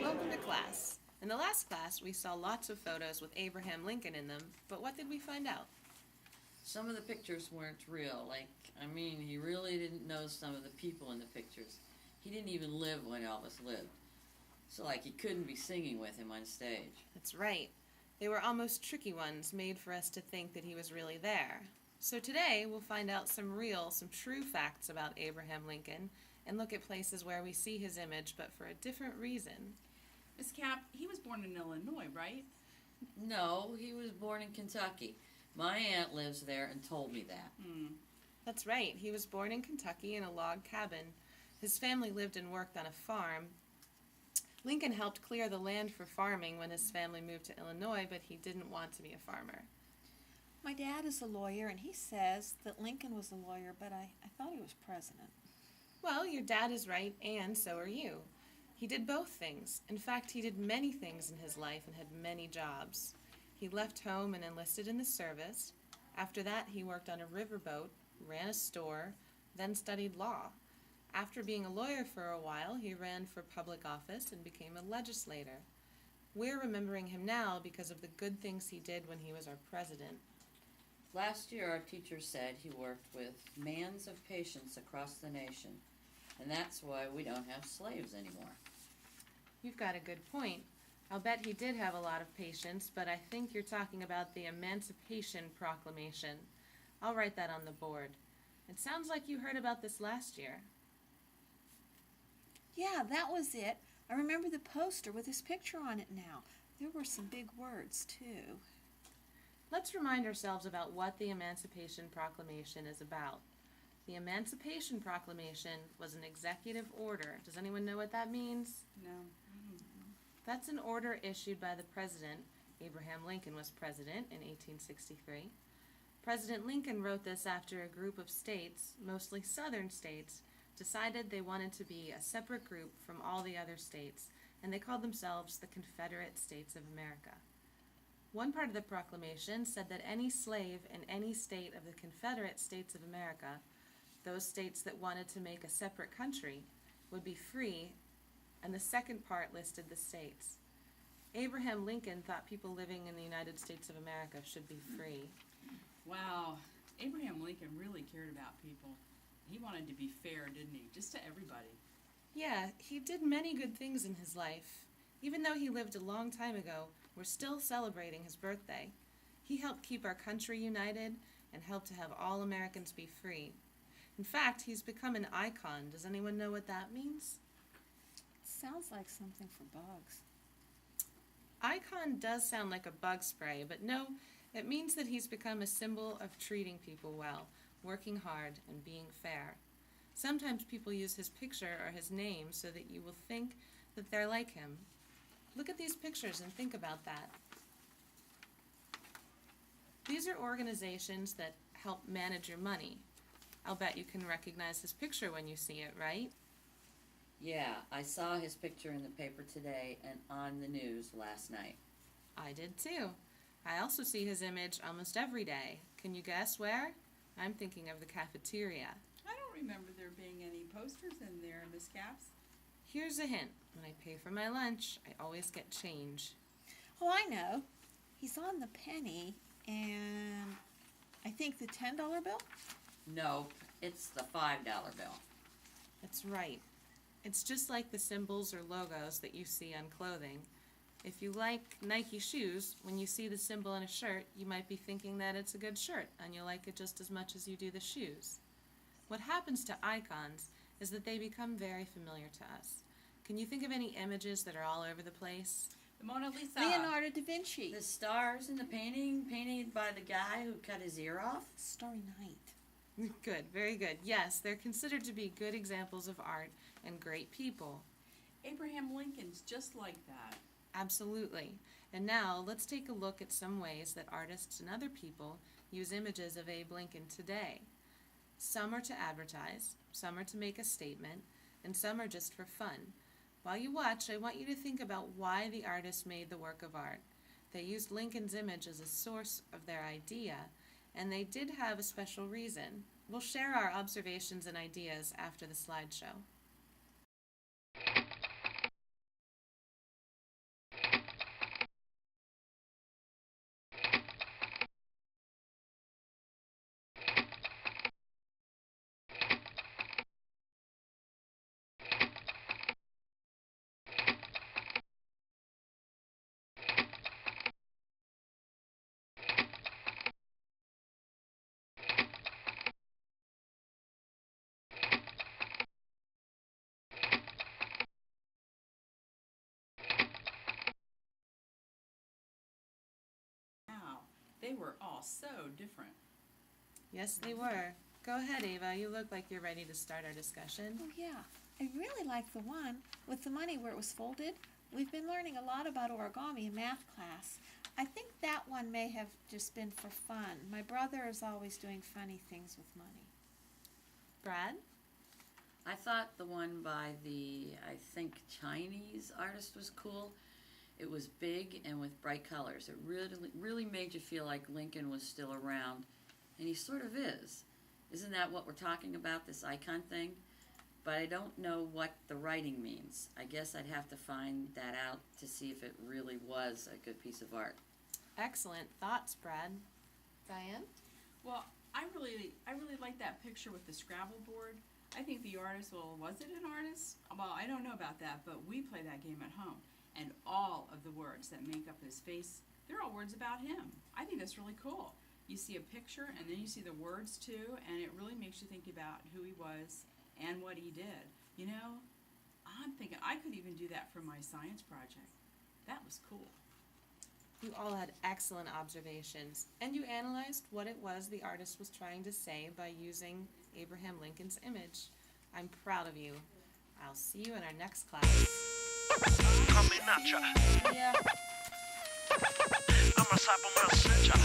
Welcome to class. In the last class, we saw lots of photos with Abraham Lincoln in them, but what did we find out? Some of the pictures weren't real. He really didn't know some of the people in the pictures. He didn't even live when Elvis lived. So, he couldn't be singing with him on stage. That's right. They were almost tricky ones, made for us to think that he was really there. So today, we'll find out some true facts about Abraham Lincoln and look at places where we see his image, but for a different reason. Miss Cap, he was born in Illinois, right? No, he was born in Kentucky. My aunt lives there and told me that. That's right. He was born in Kentucky in a log cabin. His family lived and worked on a farm. Lincoln helped clear the land for farming when his family moved to Illinois, but he didn't want to be a farmer. My dad is a lawyer, and he says that Lincoln was a lawyer, but I thought he was president. Well, your dad is right, and so are you. He did both things. In fact, he did many things in his life and had many jobs. He left home and enlisted in the service. After that, he worked on a riverboat, ran a store, then studied law. After being a lawyer for a while, he ran for public office and became a legislator. We're remembering him now because of the good things he did when he was our president. Last year, our teacher said he worked with mans of patience across the nation, and that's why we don't have slaves anymore. You've got a good point. I'll bet he did have a lot of patience, but I think you're talking about the Emancipation Proclamation. I'll write that on the board. It sounds like you heard about this last year. Yeah, that was it. I remember the poster with his picture on it now. There were some big words, too. Let's remind ourselves about what the Emancipation Proclamation is about. The Emancipation Proclamation was an executive order. Does anyone know what that means? No. That's an order issued by the president. Abraham Lincoln was president in 1863. President Lincoln wrote this after a group of states, mostly southern states, decided they wanted to be a separate group from all the other states, and they called themselves the Confederate States of America. One part of the proclamation said that any slave in any state of the Confederate States of America, those states that wanted to make a separate country, would be free, and the second part listed the states. Abraham Lincoln thought people living in the United States of America should be free. Wow. Abraham Lincoln really cared about people. He wanted to be fair, didn't he? Just to everybody. Yeah, he did many good things in his life. Even though he lived a long time ago, we're still celebrating his birthday. He helped keep our country united and helped to have all Americans be free. In fact, he's become an icon. Does anyone know what that means? Sounds like something for bugs. Icon does sound like a bug spray, but no, it means that he's become a symbol of treating people well, working hard, and being fair. Sometimes people use his picture or his name so that you will think that they're like him. Look at these pictures and think about that. These are organizations that help manage your money. I'll bet you can recognize his picture when you see it, right? Yeah, I saw his picture in the paper today and on the news last night. I did too. I also see his image almost every day. Can you guess where? I'm thinking of the cafeteria. I don't remember there being any posters in there, Miss Caps. Here's a hint. When I pay for my lunch, I always get change. Oh, I know. He's on the penny and I think the $10 bill? Nope, it's the $5 bill. That's right. It's just like the symbols or logos that you see on clothing. If you like Nike shoes, when you see the symbol on a shirt, you might be thinking that it's a good shirt, and you'll like it just as much as you do the shoes. What happens to icons is that they become very familiar to us. Can you think of any images that are all over the place? The Mona Lisa. Leonardo da Vinci. The stars in the painting, painted by the guy who cut his ear off? Starry Night. Good, very good. Yes, they're considered to be good examples of art and great people. Abraham Lincoln's just like that. Absolutely. And now let's take a look at some ways that artists and other people use images of Abe Lincoln today. Some are to advertise, some are to make a statement, and some are just for fun. While you watch, I want you to think about why the artist made the work of art. They used Lincoln's image as a source of their idea, and they did have a special reason. We'll share our observations and ideas after the slideshow. Wow, they were all so different. Yes, they were. Go ahead, Ava. You look like you're ready to start our discussion. Oh, yeah. I really like the one with the money where it was folded. We've been learning a lot about origami in math class. I think that one may have just been for fun. My brother is always doing funny things with money. Brad? I thought the one by the, I think, Chinese artist was cool. It was big and with bright colors. It really made you feel like Lincoln was still around, and he sort of is. Isn't that what we're talking about, this icon thing? But I don't know what the writing means. I guess I'd have to find that out to see if it really was a good piece of art. Excellent thoughts, Brad. Diane? Well, I really like that picture with the Scrabble board. I think the artist, well, was it an artist? Well, I don't know about that, but we play that game at home. And all of the words that make up his face, they're all words about him. I think that's really cool. You see a picture, and then you see the words too, and it really makes you think about who he was and what he did. You know, I'm thinking I could even do that for my science project. That was cool. You all had excellent observations, and you analyzed what it was the artist was trying to say by using Abraham Lincoln's image. I'm proud of you. I'll see you in our next class. Caminata, Yeah. ama sapo masseja.